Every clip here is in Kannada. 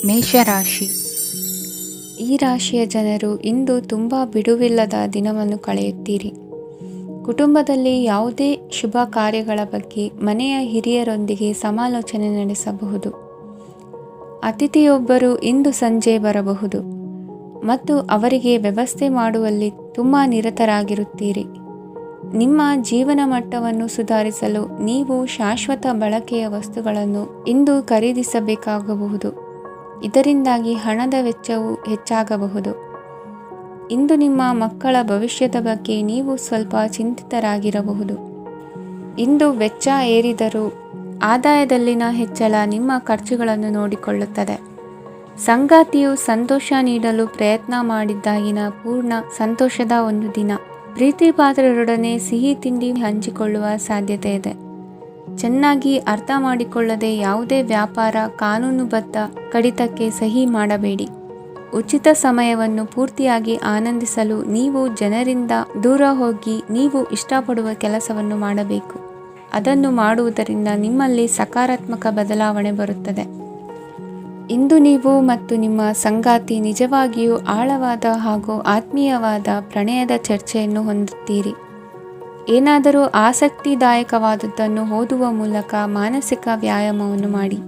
ಮೇಷರಾಶಿ. ಈ ರಾಶಿಯ ಜನರು ಇಂದು ತುಂಬ ಬಿಡುವಿಲ್ಲದ ದಿನವನ್ನು ಕಳೆಯುತ್ತೀರಿ. ಕುಟುಂಬದಲ್ಲಿ ಯಾವುದೇ ಶುಭ ಕಾರ್ಯಗಳ ಬಗ್ಗೆ ಮನೆಯ ಹಿರಿಯರೊಂದಿಗೆ ಸಮಾಲೋಚನೆ ನಡೆಸಬಹುದು. ಅತಿಥಿಯೊಬ್ಬರು ಇಂದು ಸಂಜೆ ಬರಬಹುದು ಮತ್ತು ಅವರಿಗೆ ವ್ಯವಸ್ಥೆ ಮಾಡುವಲ್ಲಿ ತುಂಬ ನಿರತರಾಗಿರುತ್ತೀರಿ. ನಿಮ್ಮ ಜೀವನ ಮಟ್ಟವನ್ನು ಸುಧಾರಿಸಲು ನೀವು ಶಾಶ್ವತ ಬಳಕೆಯ ವಸ್ತುಗಳನ್ನು ಇಂದು ಖರೀದಿಸಬೇಕಾಗಬಹುದು. ಇದರಿಂದಾಗಿ ಹಣದ ವೆಚ್ಚವು ಹೆಚ್ಚಾಗಬಹುದು. ಇಂದು ನಿಮ್ಮ ಮಕ್ಕಳ ಭವಿಷ್ಯದ ಬಗ್ಗೆ ನೀವು ಸ್ವಲ್ಪ ಚಿಂತಿತರಾಗಿರಬಹುದು. ಇಂದು ವೆಚ್ಚ ಏರಿದರೂ ಆದಾಯದಲ್ಲಿನ ಹೆಚ್ಚಳ ನಿಮ್ಮ ಖರ್ಚುಗಳನ್ನು ನೋಡಿಕೊಳ್ಳುತ್ತದೆ. ಸಂಗಾತಿಯು ಸಂತೋಷ ನೀಡಲು ಪ್ರಯತ್ನ ಮಾಡಿದ್ದಾಗಿನ ಪೂರ್ಣ ಸಂತೋಷದ ಒಂದು ದಿನ. ಪ್ರೀತಿ ಪಾತ್ರರೊಡನೆ ಸಿಹಿ ತಿಂಡಿ ಹಂಚಿಕೊಳ್ಳುವ ಸಾಧ್ಯತೆ ಇದೆ. ಚೆನ್ನಾಗಿ ಅರ್ಥ ಮಾಡಿಕೊಳ್ಳದೆ ಯಾವುದೇ ವ್ಯಾಪಾರ ಕಾನೂನುಬದ್ಧ ಕಡಿತಕ್ಕೆ ಸಹಿ ಮಾಡಬೇಡಿ. ಉಚಿತ ಸಮಯವನ್ನು ಪೂರ್ತಿಯಾಗಿ ಆನಂದಿಸಲು ನೀವು ಜನರಿಂದ ದೂರ ಹೋಗಿ ನೀವು ಇಷ್ಟಪಡುವ ಕೆಲಸವನ್ನು ಮಾಡಬೇಕು. ಅದನ್ನು ಮಾಡುವುದರಿಂದ ನಿಮ್ಮಲ್ಲಿ ಸಕಾರಾತ್ಮಕ ಬದಲಾವಣೆ ಬರುತ್ತದೆ. ಇಂದು ನೀವು ಮತ್ತು ನಿಮ್ಮ ಸಂಗಾತಿ ನಿಜವಾಗಿಯೂ ಆಳವಾದ ಹಾಗೂ ಆತ್ಮೀಯವಾದ ಪ್ರಣಯದ ಚರ್ಚೆಯನ್ನು ಹೊಂದುತ್ತೀರಿ. ಏನಾದರೂ ಆಸಕ್ತಿದಾಯಕವಾದದ್ದನ್ನು ಓದುವ ಮೂಲಕ ಮಾನಸಿಕ ವ್ಯಾಯಾಮವನ್ನು ಮಾಡಿ.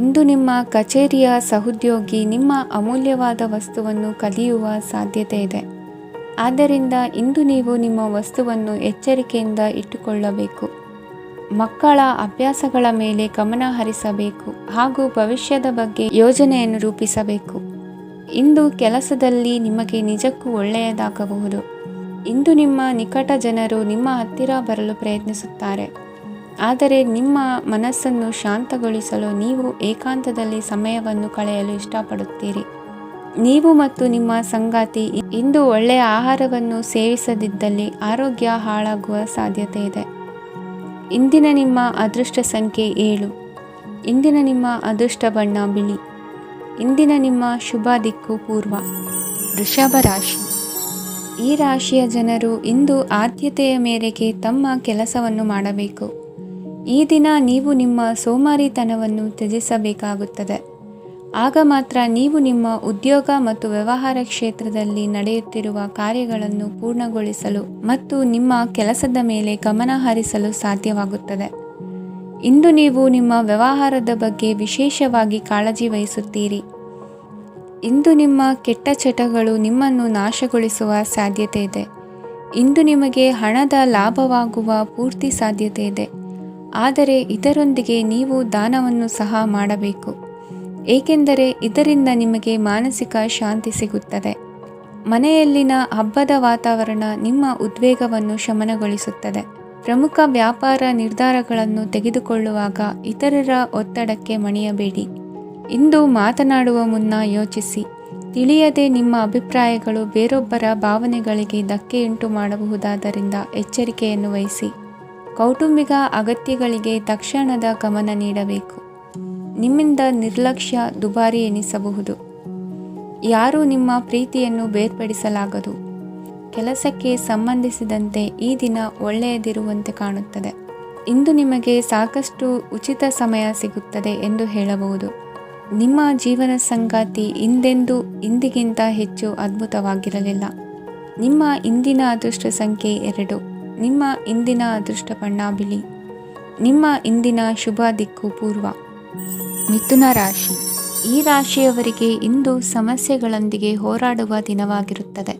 ಇಂದು ನಿಮ್ಮ ಕಚೇರಿಯ ಸಹೋದ್ಯೋಗಿ ನಿಮ್ಮ ಅಮೂಲ್ಯವಾದ ವಸ್ತುವನ್ನು ಕದಿಯುವ ಸಾಧ್ಯತೆ ಇದೆ. ಆದ್ದರಿಂದ ಇಂದು ನೀವು ನಿಮ್ಮ ವಸ್ತುವನ್ನು ಎಚ್ಚರಿಕೆಯಿಂದ ಇಟ್ಟುಕೊಳ್ಳಬೇಕು. ಮಕ್ಕಳ ಅಭ್ಯಾಸಗಳ ಮೇಲೆ ಗಮನ ಹರಿಸಬೇಕು ಹಾಗೂ ಭವಿಷ್ಯದ ಬಗ್ಗೆ ಯೋಜನೆಯನ್ನು ರೂಪಿಸಬೇಕು. ಇಂದು ಕೆಲಸದಲ್ಲಿ ನಿಮಗೆ ನಿಜಕ್ಕೂ ಒಳ್ಳೆಯದಾಗಬಹುದು. ಇಂದು ನಿಮ್ಮ ನಿಕಟ ಜನರು ನಿಮ್ಮ ಹತ್ತಿರ ಬರಲು ಪ್ರಯತ್ನಿಸುತ್ತಾರೆ. ಆದರೆ ನಿಮ್ಮ ಮನಸ್ಸನ್ನು ಶಾಂತಗೊಳಿಸಲು ನೀವು ಏಕಾಂತದಲ್ಲಿ ಸಮಯವನ್ನು ಕಳೆಯಲು ಇಷ್ಟಪಡುತ್ತೀರಿ. ನೀವು ಮತ್ತು ನಿಮ್ಮ ಸಂಗಾತಿ ಇಂದು ಒಳ್ಳೆಯ ಆಹಾರವನ್ನು ಸೇವಿಸದಿದ್ದಲ್ಲಿ ಆರೋಗ್ಯ ಹಾಳಾಗುವ ಸಾಧ್ಯತೆ ಇದೆ. ಇಂದಿನ ನಿಮ್ಮ ಅದೃಷ್ಟ ಸಂಖ್ಯೆ 7. ಇಂದಿನ ನಿಮ್ಮ ಅದೃಷ್ಟ ಬಣ್ಣ ಬಿಳಿ. ಇಂದಿನ ನಿಮ್ಮ ಶುಭ ದಿಕ್ಕು ಪೂರ್ವ. ವೃಷಭ ರಾಶಿ. ಈ ರಾಶಿಯ ಜನರು ಇಂದು ಆದ್ಯತೆಯ ಮೇರೆಗೆ ತಮ್ಮ ಕೆಲಸವನ್ನು ಮಾಡಬೇಕು. ಈ ದಿನ ನೀವು ನಿಮ್ಮ ಸೋಮಾರಿತನವನ್ನು ತ್ಯಜಿಸಬೇಕಾಗುತ್ತದೆ. ಆಗ ಮಾತ್ರ ನೀವು ನಿಮ್ಮ ಉದ್ಯೋಗ ಮತ್ತು ವ್ಯವಹಾರ ಕ್ಷೇತ್ರದಲ್ಲಿ ನಡೆಯುತ್ತಿರುವ ಕಾರ್ಯಗಳನ್ನು ಪೂರ್ಣಗೊಳಿಸಲು ಮತ್ತು ನಿಮ್ಮ ಕೆಲಸದ ಮೇಲೆ ಗಮನ ಹರಿಸಲು ಸಾಧ್ಯವಾಗುತ್ತದೆ. ಇಂದು ನೀವು ನಿಮ್ಮ ವ್ಯವಹಾರದ ಬಗ್ಗೆ ವಿಶೇಷವಾಗಿ ಕಾಳಜಿ ವಹಿಸುತ್ತೀರಿ. ಇಂದು ನಿಮ್ಮ ಕೆಟ್ಟ ಚಟಗಳು ನಿಮ್ಮನ್ನು ನಾಶಗೊಳಿಸುವ ಸಾಧ್ಯತೆ ಇದೆ. ಇಂದು ನಿಮಗೆ ಹಣದ ಲಾಭವಾಗುವ ಪೂರ್ತಿ ಸಾಧ್ಯತೆ ಇದೆ. ಆದರೆ ಇದರೊಂದಿಗೆ ನೀವು ದಾನವನ್ನು ಸಹ ಮಾಡಬೇಕು, ಏಕೆಂದರೆ ಇದರಿಂದ ನಿಮಗೆ ಮಾನಸಿಕ ಶಾಂತಿ ಸಿಗುತ್ತದೆ. ಮನೆಯಲ್ಲಿನ ಹಬ್ಬದ ವಾತಾವರಣ ನಿಮ್ಮ ಉದ್ವೇಗವನ್ನು ಶಮನಗೊಳಿಸುತ್ತದೆ. ಪ್ರಮುಖ ವ್ಯಾಪಾರ ನಿರ್ಧಾರಗಳನ್ನು ತೆಗೆದುಕೊಳ್ಳುವಾಗ ಇತರರ ಒತ್ತಡಕ್ಕೆ ಮಣಿಯಬೇಡಿ. ಇಂದು ಮಾತನಾಡುವ ಮುನ್ನ ಯೋಚಿಸಿ. ತಿಳಿಯದೆ ನಿಮ್ಮ ಅಭಿಪ್ರಾಯಗಳು ಬೇರೊಬ್ಬರ ಭಾವನೆಗಳಿಗೆ ಧಕ್ಕೆಯುಂಟು ಮಾಡಬಹುದಾದ್ದರಿಂದ ಎಚ್ಚರಿಕೆಯನ್ನು ವಹಿಸಿ. ಕೌಟುಂಬಿಕ ಅಗತ್ಯಗಳಿಗೆ ತಕ್ಷಣದ ಗಮನ ನೀಡಬೇಕು. ನಿಮ್ಮಿಂದ ನಿರ್ಲಕ್ಷ್ಯ ದುಬಾರಿ ಎನಿಸಬಹುದು. ಯಾರೂ ನಿಮ್ಮ ಪ್ರೀತಿಯನ್ನು ಬೇರ್ಪಡಿಸಲಾಗದು. ಕೆಲಸಕ್ಕೆ ಸಂಬಂಧಿಸಿದಂತೆ ಈ ದಿನ ಒಳ್ಳೆಯದಿರುವಂತೆ ಕಾಣುತ್ತದೆ. ಇಂದು ನಿಮಗೆ ಸಾಕಷ್ಟು ಉಚಿತ ಸಮಯ ಸಿಗುತ್ತದೆ ಎಂದು ಹೇಳಬಹುದು. ನಿಮ್ಮ ಜೀವನ ಸಂಗಾತಿ ಇಂದಿಗಿಂತ ಹೆಚ್ಚು ಅದ್ಭುತವಾಗಿರಲಿಲ್ಲ. ನಿಮ್ಮ ಇಂದಿನ ಅದೃಷ್ಟ ಸಂಖ್ಯೆ 2. ನಿಮ್ಮ ಇಂದಿನ ಅದೃಷ್ಟ ಬಣ್ಣ ಬಿಳಿ. ನಿಮ್ಮ ಇಂದಿನ ಶುಭ ದಿಕ್ಕು ಪೂರ್ವ. ಮಿಥುನ ರಾಶಿ. ಈ ರಾಶಿಯವರಿಗೆ ಇಂದು ಸಮಸ್ಯೆಗಳೊಂದಿಗೆ ಹೋರಾಡುವ ದಿನವಾಗಿರುತ್ತದೆ.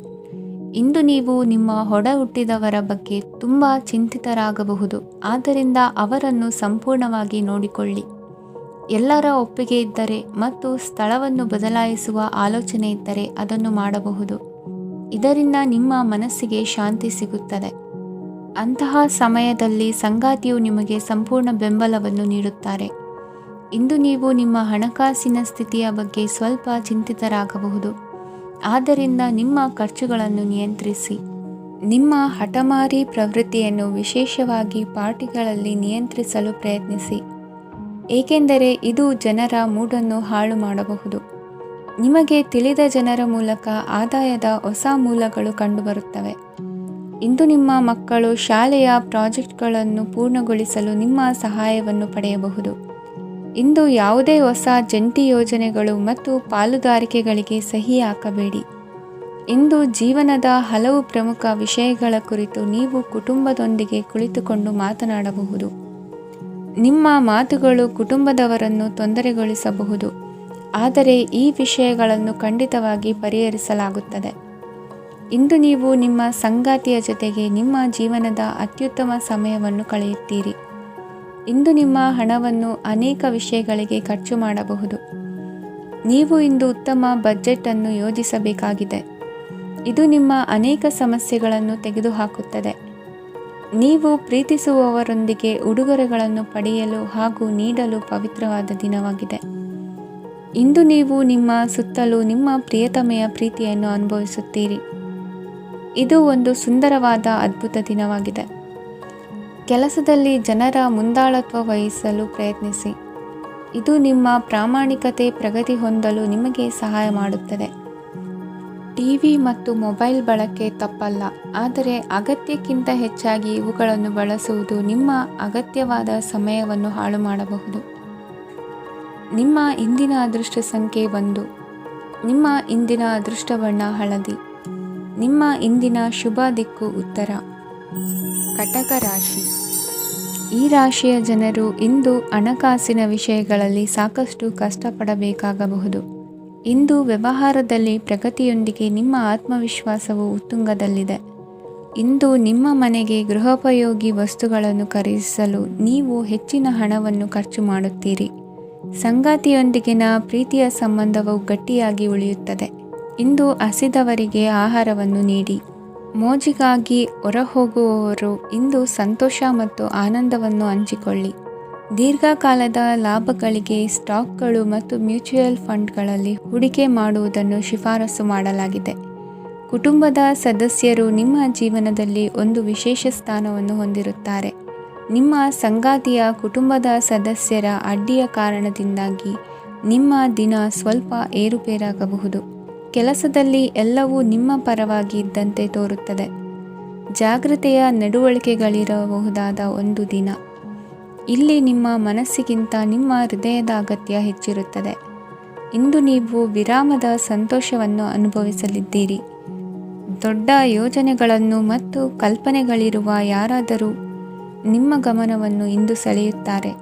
ಇಂದು ನೀವು ನಿಮ್ಮ ಒಡ ಹುಟ್ಟಿದವರ ಬಗ್ಗೆ ತುಂಬ ಚಿಂತಿತರಾಗಬಹುದು. ಆದ್ದರಿಂದ ಅವರನ್ನು ಸಂಪೂರ್ಣವಾಗಿ ನೋಡಿಕೊಳ್ಳಿ. ಎಲ್ಲರ ಒಪ್ಪಿಗೆ ಇದ್ದರೆ ಮತ್ತು ಸ್ಥಳವನ್ನು ಬದಲಾಯಿಸುವ ಆಲೋಚನೆ ಇದ್ದರೆ ಅದನ್ನು ಮಾಡಬಹುದು. ಇದರಿಂದ ನಿಮ್ಮ ಮನಸ್ಸಿಗೆ ಶಾಂತಿ ಸಿಗುತ್ತದೆ. ಅಂತಹ ಸಮಯದಲ್ಲಿ ಸಂಗಾತಿಯು ನಿಮಗೆ ಸಂಪೂರ್ಣ ಬೆಂಬಲವನ್ನು ನೀಡುತ್ತಾರೆ. ಇಂದು ನೀವು ನಿಮ್ಮ ಹಣಕಾಸಿನ ಸ್ಥಿತಿಯ ಬಗ್ಗೆ ಸ್ವಲ್ಪ ಚಿಂತಿತರಾಗಬಹುದು. ಆದ್ದರಿಂದ ನಿಮ್ಮ ಖರ್ಚುಗಳನ್ನು ನಿಯಂತ್ರಿಸಿ. ನಿಮ್ಮ ಹಠಮಾರಿ ಪ್ರವೃತ್ತಿಯನ್ನು ವಿಶೇಷವಾಗಿ ಪಾರ್ಟಿಗಳಲ್ಲಿ ನಿಯಂತ್ರಿಸಲು ಪ್ರಯತ್ನಿಸಿ, ಏಕೆಂದರೆ ಇದು ಜನರ ಮೂಡನ್ನು ಹಾಳು ಮಾಡಬಹುದು. ನಿಮಗೆ ತಿಳಿದ ಜನರ ಮೂಲಕ ಆದಾಯದ ಹೊಸ ಮೂಲಗಳು ಕಂಡುಬರುತ್ತವೆ. ಇಂದು ನಿಮ್ಮ ಮಕ್ಕಳು ಶಾಲೆಯ ಪ್ರಾಜೆಕ್ಟ್ಗಳನ್ನು ಪೂರ್ಣಗೊಳಿಸಲು ನಿಮ್ಮ ಸಹಾಯವನ್ನು ಪಡೆಯಬಹುದು. ಇಂದು ಯಾವುದೇ ಹೊಸ ಜಂಟಿ ಯೋಜನೆಗಳು ಮತ್ತು ಪಾಲುದಾರಿಕೆಗಳಿಗೆ ಸಹಿ ಹಾಕಬೇಡಿ. ಇಂದು ಜೀವನದ ಹಲವು ಪ್ರಮುಖ ವಿಷಯಗಳ ಕುರಿತು ನೀವು ಕುಟುಂಬದೊಂದಿಗೆ ಕುಳಿತುಕೊಂಡು ಮಾತನಾಡಬಹುದು. ನಿಮ್ಮ ಮಾತುಗಳು ಕುಟುಂಬದವರನ್ನು ತೊಂದರೆಗೊಳಿಸಬಹುದು, ಆದರೆ ಈ ವಿಷಯಗಳನ್ನು ಖಂಡಿತವಾಗಿ ಪರಿಹರಿಸಲಾಗುತ್ತದೆ. ಇಂದು ನೀವು ನಿಮ್ಮ ಸಂಗಾತಿಯ ಜೊತೆಗೆ ನಿಮ್ಮ ಜೀವನದ ಅತ್ಯುತ್ತಮ ಸಮಯವನ್ನು ಕಳೆಯುತ್ತೀರಿ. ಇಂದು ನಿಮ್ಮ ಹಣವನ್ನು ಅನೇಕ ವಿಷಯಗಳಿಗೆ ಖರ್ಚು ಮಾಡಬಹುದು. ನೀವು ಇಂದು ಉತ್ತಮ ಬಜೆಟ್ ಅನ್ನು ಯೋಜಿಸಬೇಕಾಗಿದೆ. ಇದು ನಿಮ್ಮ ಅನೇಕ ಸಮಸ್ಯೆಗಳನ್ನು ತೆಗೆದುಹಾಕುತ್ತದೆ. ನೀವು ಪ್ರೀತಿಸುವವರೊಂದಿಗೆ ಉಡುಗೊರೆಗಳನ್ನು ಪಡೆಯಲು ಹಾಗೂ ನೀಡಲು ಪವಿತ್ರವಾದ ದಿನವಾಗಿದೆ. ಇಂದು ನೀವು ನಿಮ್ಮ ಸುತ್ತಲೂ ನಿಮ್ಮ ಪ್ರಿಯತಮೆಯ ಪ್ರೀತಿಯನ್ನು ಅನುಭವಿಸುತ್ತೀರಿ. ಇದು ಒಂದು ಸುಂದರವಾದ ಅದ್ಭುತ ದಿನವಾಗಿದೆ. ಕೆಲಸದಲ್ಲಿ ಜನರ ಮುಂದಾಳತ್ವ ವಹಿಸಲು ಪ್ರಯತ್ನಿಸಿ. ಇದು ನಿಮ್ಮ ಪ್ರಾಮಾಣಿಕತೆ ಪ್ರಗತಿ ಹೊಂದಲು ನಿಮಗೆ ಸಹಾಯ ಮಾಡುತ್ತದೆ. ಟಿವಿ ಮತ್ತು ಮೊಬೈಲ್ ಬಳಕೆ ತಪ್ಪಲ್ಲ, ಆದರೆ ಅಗತ್ಯಕ್ಕಿಂತ ಹೆಚ್ಚಾಗಿ ಇವುಗಳನ್ನು ಬಳಸುವುದು ನಿಮ್ಮ ಅಗತ್ಯವಾದ ಸಮಯವನ್ನು ಹಾಳು ಮಾಡಬಹುದು. ನಿಮ್ಮ ಇಂದಿನ ಅದೃಷ್ಟ ಸಂಖ್ಯೆ 1. ನಿಮ್ಮ ಇಂದಿನ ಅದೃಷ್ಟ ಬಣ್ಣ ಹಳದಿ. ನಿಮ್ಮ ಇಂದಿನ ಶುಭ ದಿಕ್ಕು ಉತ್ತರ. ಕಟಕ ರಾಶಿ. ಈ ರಾಶಿಯ ಜನರು ಇಂದು ಹಣಕಾಸಿನ ವಿಷಯಗಳಲ್ಲಿ ಸಾಕಷ್ಟು ಕಷ್ಟಪಡಬೇಕಾಗಬಹುದು. ಇಂದು ವ್ಯವಹಾರದಲ್ಲಿ ಪ್ರಗತಿಯೊಂದಿಗೆ ನಿಮ್ಮ ಆತ್ಮವಿಶ್ವಾಸವು ಉತ್ತುಂಗದಲ್ಲಿದೆ. ಇಂದು ನಿಮ್ಮ ಮನೆಗೆ ಗೃಹೋಪಯೋಗಿ ವಸ್ತುಗಳನ್ನು ಖರೀದಿಸಲು ನೀವು ಹೆಚ್ಚಿನ ಹಣವನ್ನು ಖರ್ಚು ಮಾಡುತ್ತೀರಿ. ಸಂಗಾತಿಯೊಂದಿಗಿನ ಪ್ರೀತಿಯ ಸಂಬಂಧವು ಗಟ್ಟಿಯಾಗಿ ಉಳಿಯುತ್ತದೆ. ಇಂದು ಹಸಿದವರಿಗೆ ಆಹಾರವನ್ನು ನೀಡಿ. ಮೋಜಿಗಾಗಿ ಹೊರಹೋಗುವವರು ಇಂದು ಸಂತೋಷ ಮತ್ತು ಆನಂದವನ್ನು ಹಂಚಿಕೊಳ್ಳಿ. ದೀರ್ಘಕಾಲದ ಲಾಭಗಳಿಗೆ ಸ್ಟಾಕ್ಗಳು ಮತ್ತು ಮ್ಯೂಚುವಲ್ ಫಂಡ್ಗಳಲ್ಲಿ ಹೂಡಿಕೆ ಮಾಡುವುದನ್ನು ಶಿಫಾರಸು ಮಾಡಲಾಗಿದೆ. ಕುಟುಂಬದ ಸದಸ್ಯರು ನಿಮ್ಮ ಜೀವನದಲ್ಲಿ ಒಂದು ವಿಶೇಷ ಸ್ಥಾನವನ್ನು ಹೊಂದಿರುತ್ತಾರೆ. ನಿಮ್ಮ ಸಂಗಾತಿಯ ಕುಟುಂಬದ ಸದಸ್ಯರ ಅಡ್ಡಿಯ ಕಾರಣದಿಂದಾಗಿ ನಿಮ್ಮ ದಿನ ಸ್ವಲ್ಪ ಏರುಪೇರಾಗಬಹುದು. ಕೆಲಸದಲ್ಲಿ ಎಲ್ಲವೂ ನಿಮ್ಮ ಪರವಾಗಿ ಇದ್ದಂತೆ ತೋರುತ್ತದೆ. ಜಾಗೃತೆಯ ನಡವಳಿಕೆಗಳಿರಬಹುದಾದ ಒಂದು ದಿನ. ಇಲ್ಲಿ ನಿಮ್ಮ ಮನಸ್ಸಿಗಿಂತ ನಿಮ್ಮ ಹೃದಯದ ಅಗತ್ಯ ಹೆಚ್ಚಿರುತ್ತದೆ. ಇಂದು ನೀವು ವಿರಾಮದ ಸಂತೋಷವನ್ನು ಅನುಭವಿಸಲಿದ್ದೀರಿ. ದೊಡ್ಡ ಯೋಜನೆಗಳನ್ನು ಮತ್ತು ಕಲ್ಪನೆಗಳಿರುವ ಯಾರಾದರೂ ನಿಮ್ಮ ಗಮನವನ್ನು ಇಂದು ಸೆಳೆಯುತ್ತಾರೆ.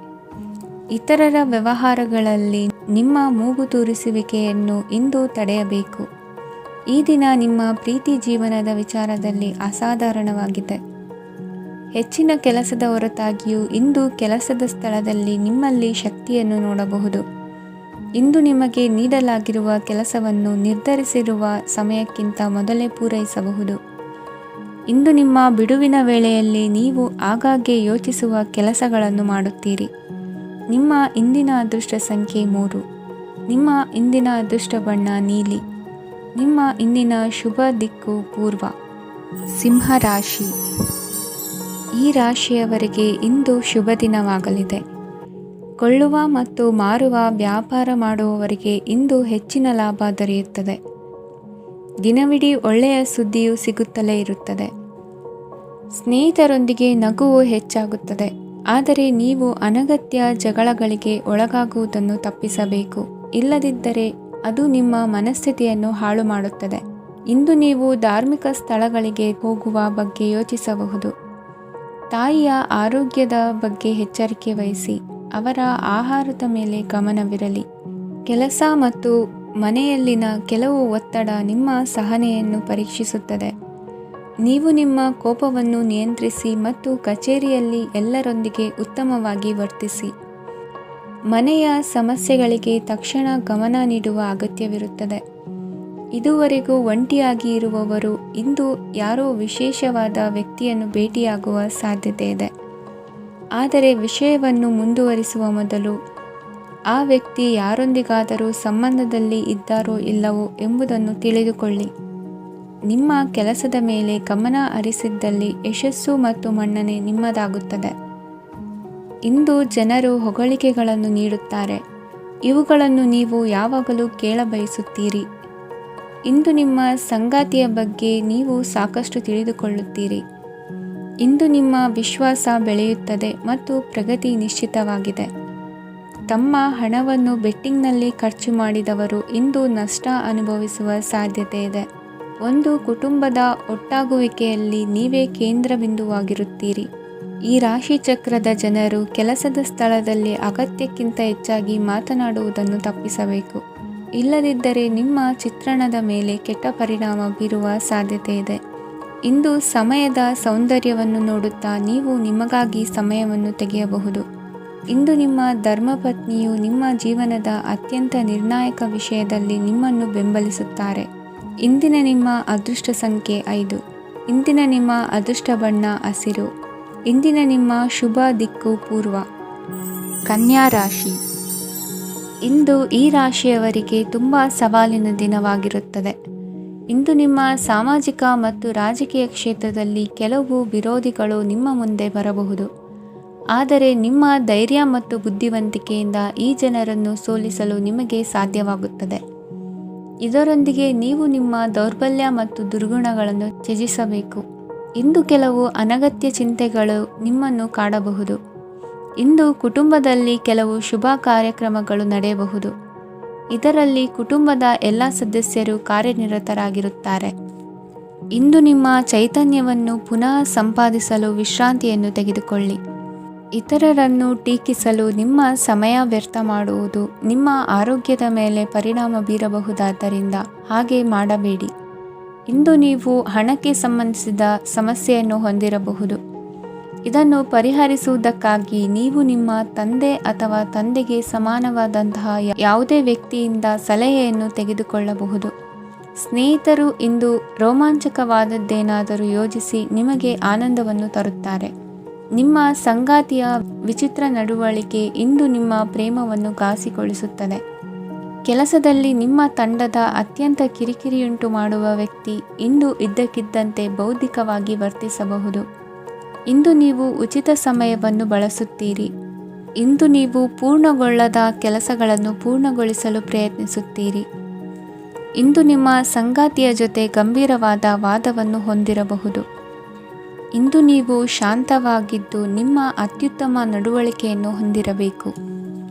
ಇತರರ ವ್ಯವಹಾರಗಳಲ್ಲಿ ನಿಮ್ಮ ಮೂಗು ತೂರಿಸುವಿಕೆಯನ್ನು ಇಂದು ತಡೆಯಬೇಕು. ಈ ದಿನ ನಿಮ್ಮ ಪ್ರೀತಿ ಜೀವನದ ವಿಚಾರದಲ್ಲಿ ಅಸಾಧಾರಣವಾಗಿದೆ. ಹೆಚ್ಚಿನ ಕೆಲಸದ ಹೊರತಾಗಿಯೂ ಇಂದು ಕೆಲಸದ ಸ್ಥಳದಲ್ಲಿ ನಿಮ್ಮಲ್ಲಿ ಶಕ್ತಿಯನ್ನು ನೋಡಬಹುದು. ಇಂದು ನಿಮಗೆ ನೀಡಲಾಗಿರುವ ಕೆಲಸವನ್ನು ನಿರ್ಧರಿಸಿರುವ ಸಮಯಕ್ಕಿಂತ ಮೊದಲೇ ಪೂರೈಸಬಹುದು. ಇಂದು ನಿಮ್ಮ ಬಿಡುವಿನ ವೇಳೆಯಲ್ಲಿ ನೀವು ಆಗಾಗ್ಗೆ ಯೋಚಿಸುವ ಕೆಲಸಗಳನ್ನು ಮಾಡುತ್ತೀರಿ. ನಿಮ್ಮ ಇಂದಿನ ಅದೃಷ್ಟ ಸಂಖ್ಯೆ 3. ನಿಮ್ಮ ಇಂದಿನ ಅದೃಷ್ಟ ಬಣ್ಣ ನೀಲಿ. ನಿಮ್ಮ ಇಂದಿನ ಶುಭ ದಿಕ್ಕು ಪೂರ್ವ. ಸಿಂಹ ರಾಶಿ. ಈ ರಾಶಿಯವರಿಗೆ ಇಂದು ಶುಭ ದಿನವಾಗಲಿದೆ. ಕೊಳ್ಳುವ ಮತ್ತು ಮಾರುವ ವ್ಯಾಪಾರ ಮಾಡುವವರಿಗೆ ಇಂದು ಹೆಚ್ಚಿನ ಲಾಭ ದೊರೆಯುತ್ತದೆ. ದಿನವಿಡೀ ಒಳ್ಳೆಯ ಸುದ್ದಿಯು ಸಿಗುತ್ತಲೇ ಇರುತ್ತದೆ. ಸ್ನೇಹಿತರೊಂದಿಗೆ ನಗುವು ಹೆಚ್ಚಾಗುತ್ತದೆ, ಆದರೆ ನೀವು ಅನಗತ್ಯ ಜಗಳಗಳಿಗೆ ಒಳಗಾಗುವುದನ್ನು ತಪ್ಪಿಸಬೇಕು. ಇಲ್ಲದಿದ್ದರೆ ಅದು ನಿಮ್ಮ ಮನಸ್ಥಿತಿಯನ್ನು ಹಾಳು ಮಾಡುತ್ತದೆ. ಇಂದು ನೀವು ಧಾರ್ಮಿಕ ಸ್ಥಳಗಳಿಗೆ ಹೋಗುವ ಬಗ್ಗೆ ಯೋಚಿಸಬಹುದು. ತಾಯಿಯ ಆರೋಗ್ಯದ ಬಗ್ಗೆ ಎಚ್ಚರಿಕೆ ವಹಿಸಿ. ಅವರ ಆಹಾರದ ಮೇಲೆ ಗಮನವಿರಲಿ. ಕೆಲಸ ಮತ್ತು ಮನೆಯಲ್ಲಿನ ಕೆಲವು ಒತ್ತಡ ನಿಮ್ಮ ಸಹನೆಯನ್ನು ಪರೀಕ್ಷಿಸುತ್ತದೆ. ನೀವು ನಿಮ್ಮ ಕೋಪವನ್ನು ನಿಯಂತ್ರಿಸಿ ಮತ್ತು ಕಚೇರಿಯಲ್ಲಿ ಎಲ್ಲರೊಂದಿಗೆ ಉತ್ತಮವಾಗಿ ವರ್ತಿಸಿ. ಮನೆಯ ಸಮಸ್ಯೆಗಳಿಗೆ ತಕ್ಷಣ ಗಮನ ನೀಡುವ ಅಗತ್ಯವಿರುತ್ತದೆ. ಇದುವರೆಗೂ ಒಂಟಿಯಾಗಿ ಇರುವವರು ಇಂದು ಯಾರೋ ವಿಶೇಷವಾದ ವ್ಯಕ್ತಿಯನ್ನು ಭೇಟಿಯಾಗುವ ಸಾಧ್ಯತೆ ಇದೆ. ಆದರೆ ವಿಷಯವನ್ನು ಮುಂದುವರಿಸುವ ಮೊದಲು ಆ ವ್ಯಕ್ತಿ ಯಾರೊಂದಿಗಾದರೂ ಸಂಬಂಧದಲ್ಲಿ ಇದ್ದಾರೋ ಇಲ್ಲವೋ ಎಂಬುದನ್ನು ತಿಳಿದುಕೊಳ್ಳಿ. ನಿಮ್ಮ ಕೆಲಸದ ಮೇಲೆ ಗಮನ ಹರಿಸಿದ್ದಲ್ಲಿ ಯಶಸ್ಸು ಮತ್ತು ಮನ್ನಣೆ ನಿಮ್ಮದಾಗುತ್ತದೆ. ಇಂದು ಜನರು ಹೊಗಳಿಕೆಗಳನ್ನು ನೀಡುತ್ತಾರೆ. ಇವುಗಳನ್ನು ನೀವು ಯಾವಾಗಲೂ ಕೇಳಬಯಸುತ್ತೀರಿ. ಇಂದು ನಿಮ್ಮ ಸಂಗಾತಿಯ ಬಗ್ಗೆ ನೀವು ಸಾಕಷ್ಟು ತಿಳಿದುಕೊಳ್ಳುತ್ತೀರಿ. ಇಂದು ನಿಮ್ಮ ವಿಶ್ವಾಸ ಬೆಳೆಯುತ್ತದೆ ಮತ್ತು ಪ್ರಗತಿ ನಿಶ್ಚಿತವಾಗಿದೆ. ತಮ್ಮ ಹಣವನ್ನು ಬೆಟ್ಟಿಂಗ್ನಲ್ಲಿ ಖರ್ಚು ಮಾಡಿದವರು ಇಂದು ನಷ್ಟ ಅನುಭವಿಸುವ ಸಾಧ್ಯತೆ ಇದೆ. ಒಂದು ಕುಟುಂಬದ ಒಟ್ಟಾಗುವಿಕೆಯಲ್ಲಿ ನೀವೇ ಕೇಂದ್ರ ಬಿಂದುವಾಗಿರುತ್ತೀರಿ. ಈ ರಾಶಿ ಚಕ್ರದ ಜನರು ಕೆಲಸದ ಸ್ಥಳದಲ್ಲಿ ಅಗತ್ಯಕ್ಕಿಂತ ಹೆಚ್ಚಾಗಿ ಮಾತನಾಡುವುದನ್ನು ತಪ್ಪಿಸಬೇಕು. ಇಲ್ಲದಿದ್ದರೆ ನಿಮ್ಮ ಚಿತ್ರಣದ ಮೇಲೆ ಕೆಟ್ಟ ಪರಿಣಾಮ ಬೀರುವ ಸಾಧ್ಯತೆ ಇದೆ. ಇಂದು ಸಮಯದ ಸೌಂದರ್ಯವನ್ನು ನೋಡುತ್ತಾ ನೀವು ನಿಮಗಾಗಿ ಸಮಯವನ್ನು ತೆಗೆಯಬಹುದು. ಇಂದು ನಿಮ್ಮ ಧರ್ಮಪತ್ನಿಯು ನಿಮ್ಮ ಜೀವನದ ಅತ್ಯಂತ ನಿರ್ಣಾಯಕ ವಿಷಯದಲ್ಲಿ ನಿಮ್ಮನ್ನು ಬೆಂಬಲಿಸುತ್ತಾರೆ. ಇಂದಿನ ನಿಮ್ಮ ಅದೃಷ್ಟ ಸಂಖ್ಯೆ 5. ಇಂದಿನ ನಿಮ್ಮ ಅದೃಷ್ಟ ಬಣ್ಣ ಹಸಿರು. ಇಂದಿನ ನಿಮ್ಮ ಶುಭ ದಿಕ್ಕು ಪೂರ್ವ. ಕನ್ಯಾ ರಾಶಿ. ಇಂದು ಈ ರಾಶಿಯವರಿಗೆ ತುಂಬ ಸವಾಲಿನ ದಿನವಾಗಿರುತ್ತದೆ. ಇಂದು ನಿಮ್ಮ ಸಾಮಾಜಿಕ ಮತ್ತು ರಾಜಕೀಯ ಕ್ಷೇತ್ರದಲ್ಲಿ ಕೆಲವು ವಿರೋಧಿಗಳು ನಿಮ್ಮ ಮುಂದೆ ಬರಬಹುದು. ಆದರೆ ನಿಮ್ಮ ಧೈರ್ಯ ಮತ್ತು ಬುದ್ಧಿವಂತಿಕೆಯಿಂದ ಈ ಜನರನ್ನು ಸೋಲಿಸಲು ನಿಮಗೆ ಸಾಧ್ಯವಾಗುತ್ತದೆ. ಇದರೊಂದಿಗೆ ನೀವು ನಿಮ್ಮ ದೌರ್ಬಲ್ಯ ಮತ್ತು ದುರ್ಗುಣಗಳನ್ನು ತ್ಯಜಿಸಬೇಕು. ಇಂದು ಕೆಲವು ಅನಗತ್ಯ ಚಿಂತೆಗಳು ನಿಮ್ಮನ್ನು ಕಾಡಬಹುದು. ಇಂದು ಕುಟುಂಬದಲ್ಲಿ ಕೆಲವು ಶುಭ ಕಾರ್ಯಕ್ರಮಗಳು ನಡೆಯಬಹುದು. ಇದರಲ್ಲಿ ಕುಟುಂಬದ ಎಲ್ಲ ಸದಸ್ಯರು ಕಾರ್ಯನಿರತರಾಗಿರುತ್ತಾರೆ. ಇಂದು ನಿಮ್ಮ ಚೈತನ್ಯವನ್ನು ಪುನಃ ಸಂಪಾದಿಸಲು ವಿಶ್ರಾಂತಿಯನ್ನು ತೆಗೆದುಕೊಳ್ಳಿ. ಇತರರನ್ನು ಟೀಕಿಸಲು ನಿಮ್ಮ ಸಮಯ ವ್ಯರ್ಥ ಮಾಡುವುದು ನಿಮ್ಮ ಆರೋಗ್ಯದ ಮೇಲೆ ಪರಿಣಾಮ ಬೀರಬಹುದಾದ್ದರಿಂದ ಹಾಗೆ ಮಾಡಬೇಡಿ. ಇಂದು ನೀವು ಹಣಕ್ಕೆ ಸಂಬಂಧಿಸಿದ ಸಮಸ್ಯೆಯನ್ನು ಹೊಂದಿರಬಹುದು. ಇದನ್ನು ಪರಿಹರಿಸುವುದಕ್ಕಾಗಿ ನೀವು ನಿಮ್ಮ ತಂದೆ ಅಥವಾ ತಂದೆಗೆ ಸಮಾನವಾದಂತಹ ಯಾವುದೇ ವ್ಯಕ್ತಿಯಿಂದ ಸಲಹೆಯನ್ನು ತೆಗೆದುಕೊಳ್ಳಬಹುದು. ಸ್ನೇಹಿತರು ಇಂದು ರೋಮಾಂಚಕವಾದದ್ದೇನಾದರೂ ಯೋಜಿಸಿ ನಿಮಗೆ ಆನಂದವನ್ನು ತರುತ್ತಾರೆ. ನಿಮ್ಮ ಸಂಗಾತಿಯ ವಿಚಿತ್ರ ನಡವಳಿಕೆ ಇಂದು ನಿಮ್ಮ ಪ್ರೇಮವನ್ನು ಘಾಸಿಗೊಳಿಸುತ್ತದೆ. ಕೆಲಸದಲ್ಲಿ ನಿಮ್ಮ ತಂಡದ ಅತ್ಯಂತ ಕಿರಿಕಿರಿಯುಂಟು ಮಾಡುವ ವ್ಯಕ್ತಿ ಇಂದು ಇದ್ದಕ್ಕಿದ್ದಂತೆ ಬೌದ್ಧಿಕವಾಗಿ ವರ್ತಿಸಬಹುದು. ಇಂದು ನೀವು ಉಚಿತ ಸಮಯವನ್ನು ಬಳಸುತ್ತೀರಿ. ಇಂದು ನೀವು ಪೂರ್ಣಗೊಳ್ಳದ ಕೆಲಸಗಳನ್ನು ಪೂರ್ಣಗೊಳಿಸಲು ಪ್ರಯತ್ನಿಸುತ್ತೀರಿ. ಇಂದು ನಿಮ್ಮ ಸಂಗಾತಿಯ ಜೊತೆ ಗಂಭೀರವಾದ ವಾದವನ್ನು ಹೊಂದಿರಬಹುದು. ಇಂದು ನೀವು ಶಾಂತವಾಗಿದ್ದು ನಿಮ್ಮ ಅತ್ಯುತ್ತಮ ನಡವಳಿಕೆಯನ್ನು ಹೊಂದಿರಬೇಕು.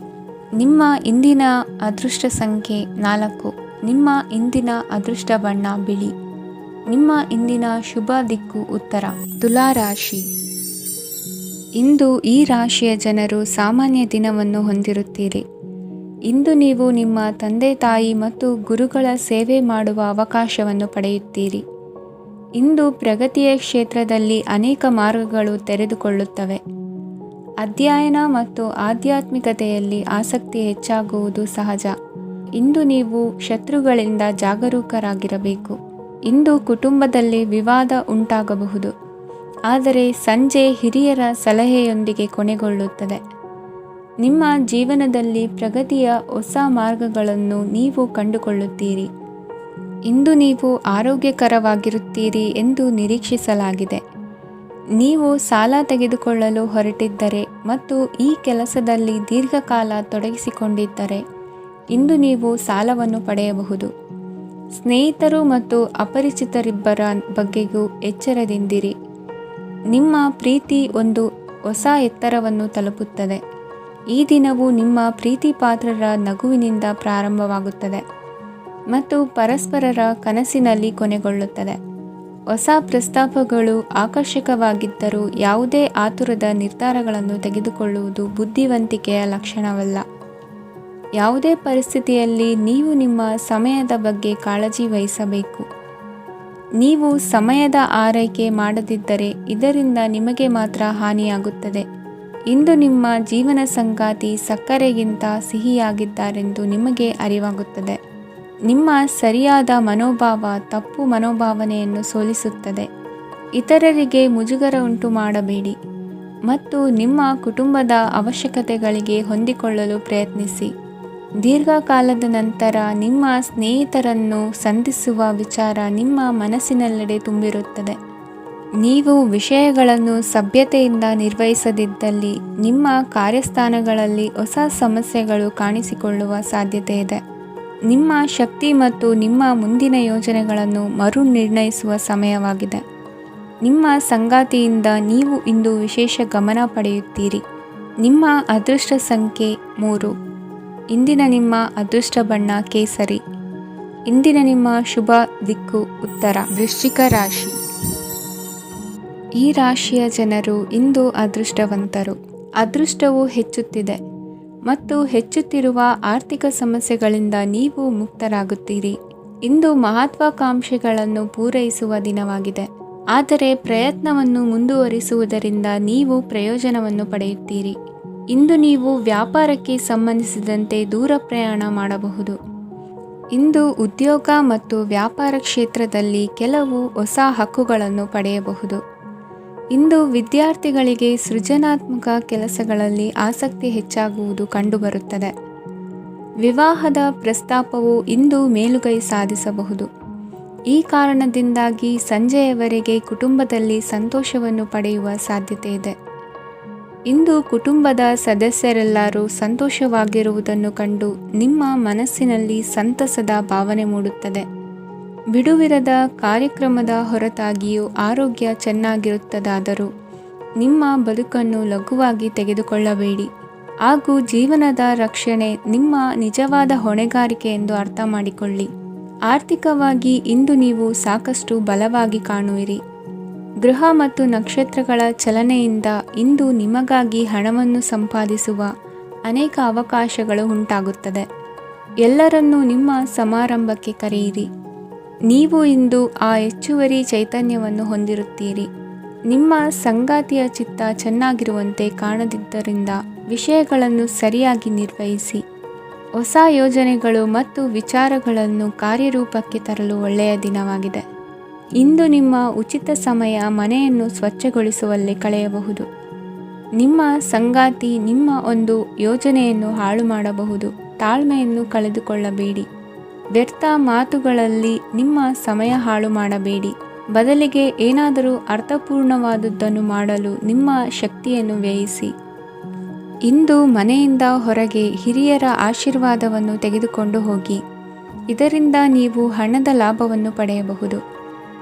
ನಿಮ್ಮ ಇಂದಿನ ಅದೃಷ್ಟ ಸಂಖ್ಯೆ 4. ನಿಮ್ಮ ಇಂದಿನ ಅದೃಷ್ಟ ಬಣ್ಣ ಬಿಳಿ. ನಿಮ್ಮ ಇಂದಿನ ಶುಭ ದಿಕ್ಕು ಉತ್ತರ. ತುಲಾ ರಾಶಿ. ಇಂದು ಈ ರಾಶಿಯ ಜನರು ಸಾಮಾನ್ಯ ದಿನವನ್ನು ಹೊಂದಿರುತ್ತೀರಿ. ಇಂದು ನೀವು ನಿಮ್ಮ ತಂದೆ ತಾಯಿ ಮತ್ತು ಗುರುಗಳ ಸೇವೆ ಮಾಡುವ ಅವಕಾಶವನ್ನು ಪಡೆಯುತ್ತೀರಿ. ಇಂದು ಪ್ರಗತಿಯ ಕ್ಷೇತ್ರದಲ್ಲಿ ಅನೇಕ ಮಾರ್ಗಗಳು ತೆರೆದುಕೊಳ್ಳುತ್ತವೆ. ಅಧ್ಯಯನ ಮತ್ತು ಆಧ್ಯಾತ್ಮಿಕತೆಯಲ್ಲಿ ಆಸಕ್ತಿ ಹೆಚ್ಚಾಗುವುದು ಸಹಜ. ಇಂದು ನೀವು ಶತ್ರುಗಳಿಂದ ಜಾಗರೂಕರಾಗಿರಬೇಕು. ಇಂದು ಕುಟುಂಬದಲ್ಲಿ ವಿವಾದ ಉಂಟಾಗಬಹುದು, ಆದರೆ ಸಂಜೆ ಹಿರಿಯರ ಸಲಹೆಯೊಂದಿಗೆ ಕೊನೆಗೊಳ್ಳುತ್ತದೆ. ನಿಮ್ಮ ಜೀವನದಲ್ಲಿ ಪ್ರಗತಿಯ ಹೊಸ ಮಾರ್ಗಗಳನ್ನು ನೀವು ಕಂಡುಕೊಳ್ಳುತ್ತೀರಿ. ಇಂದು ನೀವು ಆರೋಗ್ಯಕರವಾಗಿರುತ್ತೀರಿ ಎಂದು ನಿರೀಕ್ಷಿಸಲಾಗಿದೆ. ನೀವು ಸಾಲ ತೆಗೆದುಕೊಳ್ಳಲು ಹೊರಟಿದ್ದರೆ ಮತ್ತು ಈ ಕೆಲಸದಲ್ಲಿ ದೀರ್ಘಕಾಲ ತೊಡಗಿಸಿಕೊಂಡಿದ್ದರೆ ಇಂದು ನೀವು ಸಾಲವನ್ನು ಪಡೆಯಬಹುದು. ಸ್ನೇಹಿತರು ಮತ್ತು ಅಪರಿಚಿತರಿಬ್ಬರ ಬಗ್ಗೆಗೂ ಎಚ್ಚರದಿಂದಿರಿ. ನಿಮ್ಮ ಪ್ರೀತಿ ಒಂದು ಹೊಸ ಎತ್ತರವನ್ನು ತಲುಪುತ್ತದೆ. ಈ ದಿನವು ನಿಮ್ಮ ಪ್ರೀತಿ ಪಾತ್ರರ ನಗುವಿನಿಂದ ಪ್ರಾರಂಭವಾಗುತ್ತದೆ ಮತ್ತು ಪರಸ್ಪರರ ಕನಸಿನಲ್ಲಿ ಕೊನೆಗೊಳ್ಳುತ್ತದೆ. ಹೊಸ ಪ್ರಸ್ತಾಪಗಳು ಆಕರ್ಷಕವಾಗಿದ್ದರೂ ಯಾವುದೇ ಆತುರದ ನಿರ್ಧಾರಗಳನ್ನು ತೆಗೆದುಕೊಳ್ಳುವುದು ಬುದ್ಧಿವಂತಿಕೆಯ ಲಕ್ಷಣವಲ್ಲ. ಯಾವುದೇ ಪರಿಸ್ಥಿತಿಯಲ್ಲಿ ನೀವು ನಿಮ್ಮ ಸಮಯದ ಬಗ್ಗೆ ಕಾಳಜಿ ವಹಿಸಬೇಕು. ನೀವು ಸಮಯದ ಆರೈಕೆ ಮಾಡದಿದ್ದರೆ ಇದರಿಂದ ನಿಮಗೆ ಮಾತ್ರ ಹಾನಿಯಾಗುತ್ತದೆ. ಇಂದು ನಿಮ್ಮ ಜೀವನ ಸಂಗಾತಿ ಸಕ್ಕರೆಗಿಂತ ಸಿಹಿಯಾಗಿದ್ದಾರೆಂದು ನಿಮಗೆ ಅರಿವಾಗುತ್ತದೆ. ನಿಮ್ಮ ಸರಿಯಾದ ಮನೋಭಾವ ತಪ್ಪು ಮನೋಭಾವನೆಯನ್ನು ಸೋಲಿಸುತ್ತದೆ. ಇತರರಿಗೆ ಮುಜುಗರ ಉಂಟು ಮಾಡಬೇಡಿ ಮತ್ತು ನಿಮ್ಮ ಕುಟುಂಬದ ಅವಶ್ಯಕತೆಗಳಿಗೆ ಹೊಂದಿಕೊಳ್ಳಲು ಪ್ರಯತ್ನಿಸಿ. ದೀರ್ಘಕಾಲದ ನಂತರ ನಿಮ್ಮ ಸ್ನೇಹಿತರನ್ನು ಸಂಧಿಸುವ ವಿಚಾರ ನಿಮ್ಮ ಮನಸ್ಸಿನೆಲ್ಲೆಡೆ ತುಂಬಿರುತ್ತದೆ. ನೀವು ವಿಷಯಗಳನ್ನು ಸಭ್ಯತೆಯಿಂದ ನಿರ್ವಹಿಸದಿದ್ದಲ್ಲಿ ನಿಮ್ಮ ಕಾರ್ಯಸ್ಥಾನಗಳಲ್ಲಿ ಹೊಸ ಸಮಸ್ಯೆಗಳು ಕಾಣಿಸಿಕೊಳ್ಳುವ ಸಾಧ್ಯತೆ ಇದೆ. ನಿಮ್ಮ ಶಕ್ತಿ ಮತ್ತು ನಿಮ್ಮ ಮುಂದಿನ ಯೋಜನೆಗಳನ್ನು ಮರು ನಿರ್ಣಯಿಸುವ ಸಮಯವಾಗಿದೆ. ನಿಮ್ಮ ಸಂಗಾತಿಯಿಂದ ನೀವು ಇಂದು ವಿಶೇಷ ಗಮನ ಪಡೆಯುತ್ತೀರಿ. ನಿಮ್ಮ ಅದೃಷ್ಟ ಸಂಖ್ಯೆ 3. ಇಂದಿನ ನಿಮ್ಮ ಅದೃಷ್ಟ ಬಣ್ಣ ಕೇಸರಿ. ಇಂದಿನ ನಿಮ್ಮ ಶುಭ ದಿಕ್ಕು ಉತ್ತರ. ವೃಶ್ಚಿಕ ರಾಶಿ. ಈ ರಾಶಿಯ ಜನರು ಇಂದು ಅದೃಷ್ಟವಂತರು. ಅದೃಷ್ಟವು ಹೆಚ್ಚುತ್ತಿದೆ ಮತ್ತು ಹೆಚ್ಚುತ್ತಿರುವ ಆರ್ಥಿಕ ಸಮಸ್ಯೆಗಳಿಂದ ನೀವು ಮುಕ್ತರಾಗುತ್ತೀರಿ. ಇಂದು ಮಹತ್ವಾಕಾಂಕ್ಷೆಗಳನ್ನು ಪೂರೈಸುವ ದಿನವಾಗಿದೆ. ಆದರೆ ಪ್ರಯತ್ನವನ್ನು ಮುಂದುವರಿಸುವುದರಿಂದ ನೀವು ಪ್ರಯೋಜನವನ್ನು ಪಡೆಯುತ್ತೀರಿ. ಇಂದು ನೀವು ವ್ಯಾಪಾರಕ್ಕೆ ಸಂಬಂಧಿಸಿದಂತೆ ದೂರ ಪ್ರಯಾಣ ಮಾಡಬಹುದು. ಇಂದು ಉದ್ಯೋಗ ಮತ್ತು ವ್ಯಾಪಾರ ಕ್ಷೇತ್ರದಲ್ಲಿ ಕೆಲವು ಹೊಸ ಹಕ್ಕುಗಳನ್ನು ಪಡೆಯಬಹುದು. ಇಂದು ವಿದ್ಯಾರ್ಥಿಗಳಿಗೆ ಸೃಜನಾತ್ಮಕ ಕೆಲಸಗಳಲ್ಲಿ ಆಸಕ್ತಿ ಹೆಚ್ಚಾಗುವುದು ಕಂಡುಬರುತ್ತದೆ. ವಿವಾಹದ ಪ್ರಸ್ತಾಪವು ಇಂದು ಮೇಲುಗೈ ಸಾಧಿಸಬಹುದು. ಈ ಕಾರಣದಿಂದಾಗಿ ಸಂಜೆಯವರೆಗೆ ಕುಟುಂಬದಲ್ಲಿ ಸಂತೋಷವನ್ನು ಪಡೆಯುವ ಸಾಧ್ಯತೆ ಇದೆ. ಇಂದು ಕುಟುಂಬದ ಸದಸ್ಯರೆಲ್ಲರೂ ಸಂತೋಷವಾಗಿರುವುದನ್ನು ಕಂಡು ನಿಮ್ಮ ಮನಸ್ಸಿನಲ್ಲಿ ಸಂತಸದ ಭಾವನೆ ಮೂಡುತ್ತದೆ. ಬಿಡುವಿರದ ಕಾರ್ಯಕ್ರಮದ ಹೊರತಾಗಿಯೂ ಆರೋಗ್ಯ ಚೆನ್ನಾಗಿರುತ್ತದಾದರೂ ನಿಮ್ಮ ಬದುಕನ್ನು ಲಘುವಾಗಿ ತೆಗೆದುಕೊಳ್ಳಬೇಡಿ ಹಾಗೂ ಜೀವನದ ರಕ್ಷಣೆ ನಿಮ್ಮ ನಿಜವಾದ ಹೊಣೆಗಾರಿಕೆ ಎಂದು ಅರ್ಥ ಮಾಡಿಕೊಳ್ಳಿ. ಆರ್ಥಿಕವಾಗಿ ಇಂದು ನೀವು ಸಾಕಷ್ಟು ಬಲವಾಗಿ ಕಾಣುವಿರಿ. ಗ್ರಹ ಮತ್ತು ನಕ್ಷತ್ರಗಳ ಚಲನೆಯಿಂದ ಇಂದು ನಿಮಗಾಗಿ ಹಣವನ್ನು ಸಂಪಾದಿಸುವ ಅನೇಕ ಅವಕಾಶಗಳು ಉಂಟಾಗುತ್ತದೆ. ಎಲ್ಲರನ್ನೂ ನಿಮ್ಮ ಸಮಾರಂಭಕ್ಕೆ ಕರೆಯಿರಿ. ನೀವು ಇಂದು ಆ ಹೆಚ್ಚುವರಿ ಚೈತನ್ಯವನ್ನು ಹೊಂದಿರುತ್ತೀರಿ. ನಿಮ್ಮ ಸಂಗಾತಿಯ ಚಿತ್ತ ಚೆನ್ನಾಗಿರುವಂತೆ ಕಾಣದಿದ್ದರಿಂದ ವಿಷಯಗಳನ್ನು ಸರಿಯಾಗಿ ನಿರ್ವಹಿಸಿ. ಹೊಸ ಯೋಜನೆಗಳು ಮತ್ತು ವಿಚಾರಗಳನ್ನು ಕಾರ್ಯರೂಪಕ್ಕೆ ತರಲು ಒಳ್ಳೆಯ ದಿನವಾಗಿದೆ. ಇಂದು ನಿಮ್ಮ ಉಚಿತ ಸಮಯ ಮನೆಯನ್ನು ಸ್ವಚ್ಛಗೊಳಿಸುವಲ್ಲಿ ಕಳೆಯಬಹುದು. ನಿಮ್ಮ ಸಂಗಾತಿ ನಿಮ್ಮ ಒಂದು ಯೋಜನೆಯನ್ನು ಹಾಳು ಮಾಡಬಹುದು. ತಾಳ್ಮೆಯನ್ನು ಕಳೆದುಕೊಳ್ಳಬೇಡಿ. ವ್ಯರ್ಥ ಮಾತುಗಳಲ್ಲಿ ನಿಮ್ಮ ಸಮಯ ಹಾಳು ಮಾಡಬೇಡಿ. ಬದಲಿಗೆ ಏನಾದರೂ ಅರ್ಥಪೂರ್ಣವಾದುದನ್ನು ಮಾಡಲು ನಿಮ್ಮ ಶಕ್ತಿಯನ್ನು ವ್ಯಯಿಸಿ. ಇಂದು ಮನೆಯಿಂದ ಹೊರಗೆ ಹಿರಿಯರ ಆಶೀರ್ವಾದವನ್ನು ತೆಗೆದುಕೊಂಡು ಹೋಗಿ. ಇದರಿಂದ ನೀವು ಹಣದ ಲಾಭವನ್ನು ಪಡೆಯಬಹುದು.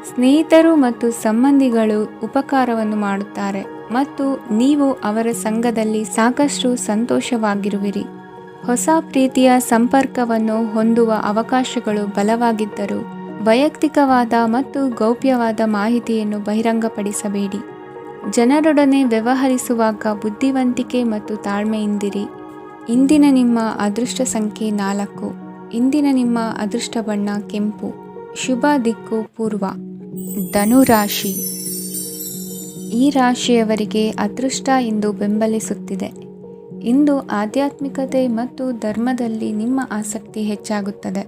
ಸ್ನೇಹಿತರು ಮತ್ತು ಸಂಬಂಧಿಗಳು ಉಪಕಾರವನ್ನು ಮಾಡುತ್ತಾರೆ ಮತ್ತು ನೀವು ಅವರ ಸಂಘದಲ್ಲಿ ಸಾಕಷ್ಟು ಸಂತೋಷವಾಗಿರುವಿರಿ. ಹೊಸ ಪ್ರೀತಿಯ ಸಂಪರ್ಕವನ್ನು ಹೊಂದುವ ಅವಕಾಶಗಳು ಬಲವಾಗಿದ್ದರೂ ವೈಯಕ್ತಿಕವಾದ ಮತ್ತು ಗೌಪ್ಯವಾದ ಮಾಹಿತಿಯನ್ನು ಬಹಿರಂಗಪಡಿಸಬೇಡಿ. ಜನರೊಡನೆ ವ್ಯವಹರಿಸುವಾಗ ಬುದ್ಧಿವಂತಿಕೆ ಮತ್ತು ತಾಳ್ಮೆಯಿಂದಿರಿ. ಇಂದಿನ ನಿಮ್ಮ ಅದೃಷ್ಟ ಸಂಖ್ಯೆ 4. ಇಂದಿನ ನಿಮ್ಮ ಅದೃಷ್ಟ ಬಣ್ಣ ಕೆಂಪು. ಶುಭ ದಿಕ್ಕು ಪೂರ್ವ. ಧನುರಾಶಿ. ಈ ರಾಶಿಯವರಿಗೆ ಅದೃಷ್ಟ ಇಂದು ಬೆಂಬಲಿಸುತ್ತಿದೆ. ಇಂದು ಆಧ್ಯಾತ್ಮಿಕತೆ ಮತ್ತು ಧರ್ಮದಲ್ಲಿ ನಿಮ್ಮ ಆಸಕ್ತಿ ಹೆಚ್ಚಾಗುತ್ತದೆ.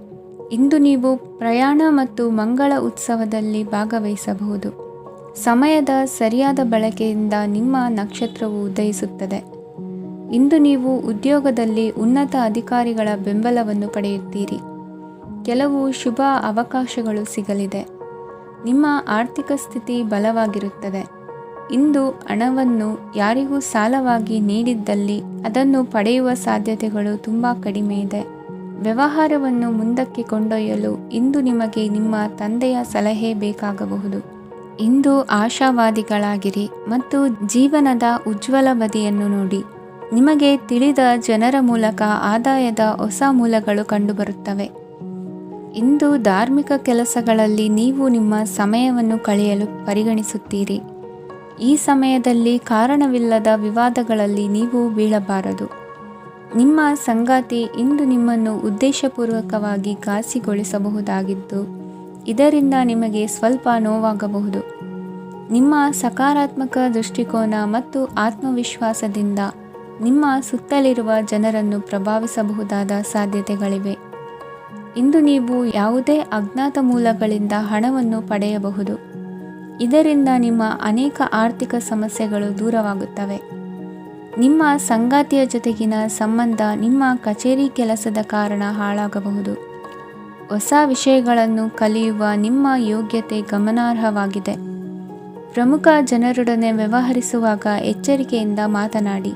ಇಂದು ನೀವು ಪ್ರಯಾಣ ಮತ್ತು ಮಂಗಳ ಉತ್ಸವದಲ್ಲಿ ಭಾಗವಹಿಸಬಹುದು. ಸಮಯದ ಸರಿಯಾದ ಬಳಕೆಯಿಂದ ನಿಮ್ಮ ನಕ್ಷತ್ರವು ಉದಯಿಸುತ್ತದೆ. ಇಂದು ನೀವು ಉದ್ಯೋಗದಲ್ಲಿ ಉನ್ನತ ಅಧಿಕಾರಿಗಳ ಬೆಂಬಲವನ್ನು ಪಡೆಯುತ್ತೀರಿ. ಕೆಲವು ಶುಭ ಅವಕಾಶಗಳು ಸಿಗಲಿದೆ. ನಿಮ್ಮ ಆರ್ಥಿಕ ಸ್ಥಿತಿ ಬಲವಾಗಿರುತ್ತದೆ. ಇಂದು ಹಣವನ್ನು ಯಾರಿಗೂ ಸಾಲವಾಗಿ ನೀಡಿದ್ದಲ್ಲಿ ಅದನ್ನು ಪಡೆಯುವ ಸಾಧ್ಯತೆಗಳು ತುಂಬ ಕಡಿಮೆ ಇದೆ. ವ್ಯವಹಾರವನ್ನು ಮುಂದಕ್ಕೆ ಕೊಂಡೊಯ್ಯಲು ಇಂದು ನಿಮಗೆ ನಿಮ್ಮ ತಂದೆಯ ಸಲಹೆ ಬೇಕಾಗಬಹುದು. ಇಂದು ಆಶಾವಾದಿಗಳಾಗಿರಿ ಮತ್ತು ಜೀವನದ ಉಜ್ವಲ ಬದಿಯನ್ನು ನೋಡಿ. ನಿಮಗೆ ತಿಳಿದ ಜನರ ಮೂಲಕ ಆದಾಯದ ಹೊಸ ಮೂಲಗಳು ಕಂಡುಬರುತ್ತವೆ. ಇಂದು ಧಾರ್ಮಿಕ ಕೆಲಸಗಳಲ್ಲಿ ನೀವು ನಿಮ್ಮ ಸಮಯವನ್ನು ಕಳೆಯಲು ಪರಿಗಣಿಸುತ್ತೀರಿ. ಈ ಸಮಯದಲ್ಲಿ ಕಾರಣವಿಲ್ಲದ ವಿವಾದಗಳಲ್ಲಿ ನೀವು ಬೀಳಬಾರದು. ನಿಮ್ಮ ಸಂಗಾತಿ ಇಂದು ನಿಮ್ಮನ್ನು ಉದ್ದೇಶಪೂರ್ವಕವಾಗಿ ಘಾಸಿಗೊಳಿಸಬಹುದಾಗಿದ್ದು ಇದರಿಂದ ನಿಮಗೆ ಸ್ವಲ್ಪ ನೋವಾಗಬಹುದು. ನಿಮ್ಮ ಸಕಾರಾತ್ಮಕ ದೃಷ್ಟಿಕೋನ ಮತ್ತು ಆತ್ಮವಿಶ್ವಾಸದಿಂದ ನಿಮ್ಮ ಸುತ್ತಲಿರುವ ಜನರನ್ನು ಪ್ರಭಾವಿಸಬಹುದಾದ ಸಾಧ್ಯತೆಗಳಿವೆ. ಇಂದು ನೀವು ಯಾವುದೇ ಅಜ್ಞಾತ ಮೂಲಗಳಿಂದ ಹಣವನ್ನು ಪಡೆಯಬಹುದು. ಇದರಿಂದ ನಿಮ್ಮ ಅನೇಕ ಆರ್ಥಿಕ ಸಮಸ್ಯೆಗಳು ದೂರವಾಗುತ್ತವೆ. ನಿಮ್ಮ ಸಂಗಾತಿಯ ಜೊತೆಗಿನ ಸಂಬಂಧ ನಿಮ್ಮ ಕಚೇರಿ ಕೆಲಸದ ಕಾರಣ ಹಾಳಾಗಬಹುದು. ಹೊಸ ವಿಷಯಗಳನ್ನು ಕಲಿಯುವ ನಿಮ್ಮ ಯೋಗ್ಯತೆ ಗಮನಾರ್ಹವಾಗಿದೆ. ಪ್ರಮುಖ ಜನರೊಡನೆ ವ್ಯವಹರಿಸುವಾಗ ಎಚ್ಚರಿಕೆಯಿಂದ ಮಾತನಾಡಿ.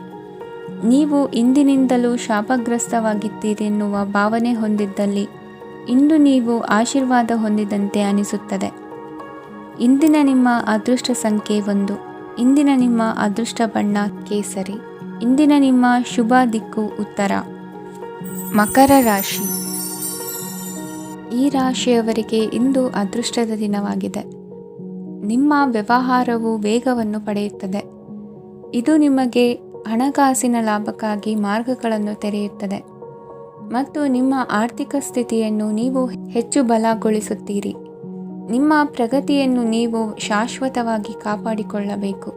ನೀವು ಇಂದಿನಿಂದಲೂ ಶಾಪಗ್ರಸ್ತವಾಗಿದ್ದೀರೆನ್ನುವ ಭಾವನೆ ಹೊಂದಿದ್ದಲ್ಲಿ ಇಂದು ನೀವು ಆಶೀರ್ವಾದ ಹೊಂದಿದಂತೆ ಅನಿಸುತ್ತದೆ. ಇಂದಿನ ನಿಮ್ಮ ಅದೃಷ್ಟ ಸಂಖ್ಯೆ 1. ಇಂದಿನ ನಿಮ್ಮ ಅದೃಷ್ಟ ಬಣ್ಣ ಕೇಸರಿ. ಇಂದಿನ ನಿಮ್ಮ ಶುಭ ದಿಕ್ಕು ಉತ್ತರ. ಮಕರ ರಾಶಿ. ಈ ರಾಶಿಯವರಿಗೆ ಇಂದು ಅದೃಷ್ಟದ ದಿನವಾಗಿದೆ. ನಿಮ್ಮ ವ್ಯವಹಾರವು ವೇಗವನ್ನು ಪಡೆಯುತ್ತದೆ. ಇದು ನಿಮಗೆ ಹಣಕಾಸಿನ ಲಾಭಕ್ಕಾಗಿ ಮಾರ್ಗಗಳನ್ನು ತೆರೆಯುತ್ತದೆ ಮತ್ತು ನಿಮ್ಮ ಆರ್ಥಿಕ ಸ್ಥಿತಿಯನ್ನು ನೀವು ಹೆಚ್ಚು ಬಲಗೊಳಿಸುತ್ತೀರಿ. ನಿಮ್ಮ ಪ್ರಗತಿಯನ್ನು ನೀವು ಶಾಶ್ವತವಾಗಿ ಕಾಪಾಡಿಕೊಳ್ಳಬೇಕು.